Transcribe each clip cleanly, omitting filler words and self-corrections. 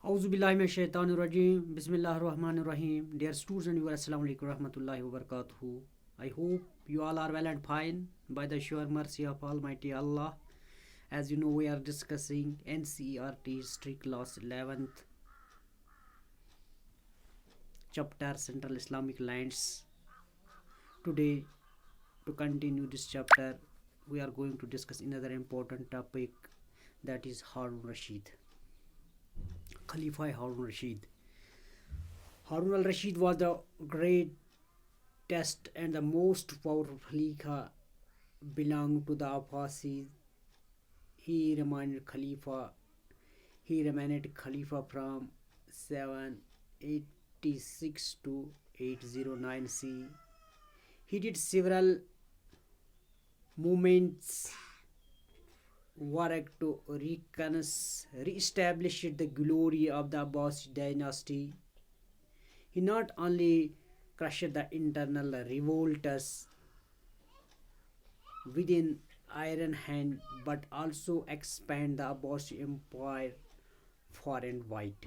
Auzubillahiminash-shaytanir-rajim. Bismillahir-rahmanir-rahim. Dear students and viewers, Assalamu alaikum warahmatullahi wabarakatuh. I hope you all are well and fine by the sure mercy of Almighty Allah. As you know, we are discussing NCERT History Class 11th chapter Central Islamic Lands. Today, to continue this chapter, we are going to discuss another important topic, that is Harun Rashid. Khalifa Harun Rashid. Harun al-Rashid was the greatest and the most powerful Khalifa belonged to the Abbasis. He remained Khalifa from 786 to 809 C. He did several movements work to re-establish the glory of the Abbasid dynasty. He not only crushed the internal revolts within Iron Hand but also expand the Abbasid empire far and wide.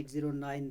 809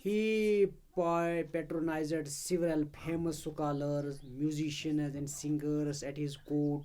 He patronized several famous scholars, musicians and singers at his court.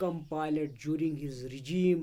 compiled during his regime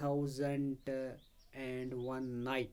1001 Night.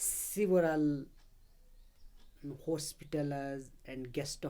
several hospitals and guest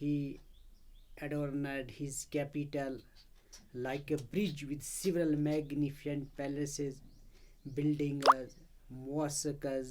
He adorned his capital like a bridge with several magnificent palaces, buildings, mosques.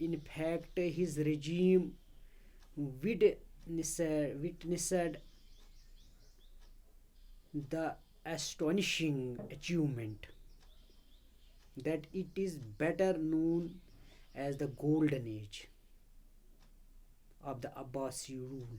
in fact his regime witnessed the astonishing achievement that it is better known as the golden age of the Abbasi rule.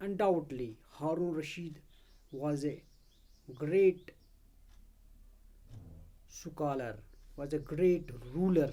undoubtedly Harun Rashid was a great scholar, was a great ruler.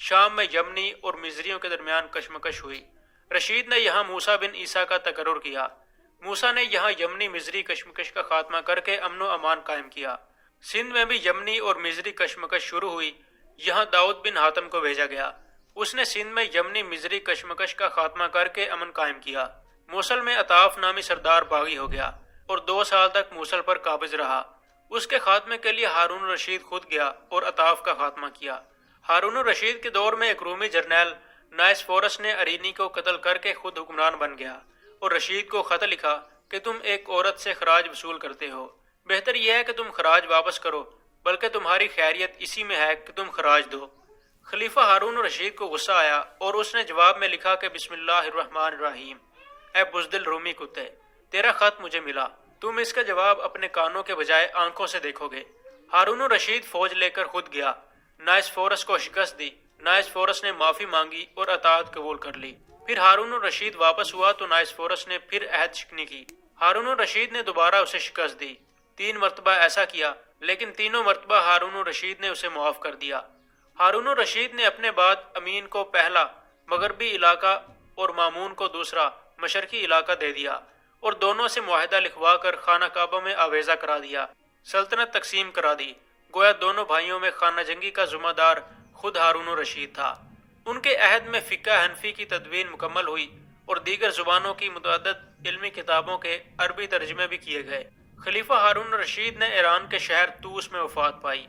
شام میں یمنی اور مصریوں کے درمیان کشمکش ہوئی۔ رشید نے یہاں موسیٰ بن عیسیٰ کا تقرر کیا۔ موسیٰ نے یہاں یمنی مصری کشمکش کا خاتمہ کر کے امن و امان قائم کیا۔ سندھ میں بھی یمنی اور مصری کشمکش شروع ہوئی۔ یہاں داؤد بن حاتم کو بھیجا گیا۔ اس نے سندھ میں یمنی مصری کشمکش کا خاتمہ کر کے امن قائم کیا۔ موصل میں عطاف نامی سردار باغی ہو گیا اور 2 سال تک موصل پر قابض رہا۔ اس کے خاتمے کے لیے ہارون الرشید خود گیا اور عطاف کا خاتمہ کیا۔ ہارون الرشید کے دور میں ایک رومی جرنیل نائس فورس نے ارینی کو قتل کر کے خود حکمران بن گیا اور رشید کو خط لکھا کہ تم ایک عورت سے خراج وصول کرتے ہو، بہتر یہ ہے کہ تم خراج واپس کرو، بلکہ تمہاری خیریت اسی میں ہے کہ تم خراج دو۔ خلیفہ ہارون الرشید کو غصہ آیا اور اس نے جواب میں لکھا کہ بسم اللہ الرحمن الرحیم، اے بزدل رومی کتے، تیرا خط مجھے ملا، تم اس کا جواب اپنے کانوں کے بجائے آنکھوں سے دیکھو گے۔ ہارون الرشید فوج لے کر خود گیا، نائس فورس کو شکست دی۔ نائس فورس نے معافی مانگی اور اطاعت قبول کر لی۔ پھر ہارون الرشید واپس ہوا تو نائس فورس نے پھر عہد شکنی کی۔ ہارون الرشید نے دوبارہ اسے شکست دی۔ 3 مرتبہ ایسا کیا، لیکن تینوں مرتبہ ہارون الرشید نے اسے معاف کر دیا۔ ہارون الرشید نے اپنے بعد امین کو پہلا مغربی علاقہ اور مامون کو دوسرا مشرقی علاقہ دے دیا اور دونوں سے معاہدہ لکھوا کر خانہ کعبہ میں آویزہ کرا دیا۔ سلطنت تقسیم کرا دی، گویا دونوں بھائیوں میں خانہ جنگی کا ذمہ دار خود ہارون الرشید تھا۔ ان کے عہد میں فقہ حنفی کی تدوین مکمل ہوئی اور دیگر زبانوں کی متعدد علمی کتابوں کے عربی ترجمے بھی کیے گئے۔ خلیفہ ہارون الرشید نے ایران کے شہر طوس میں وفات پائی۔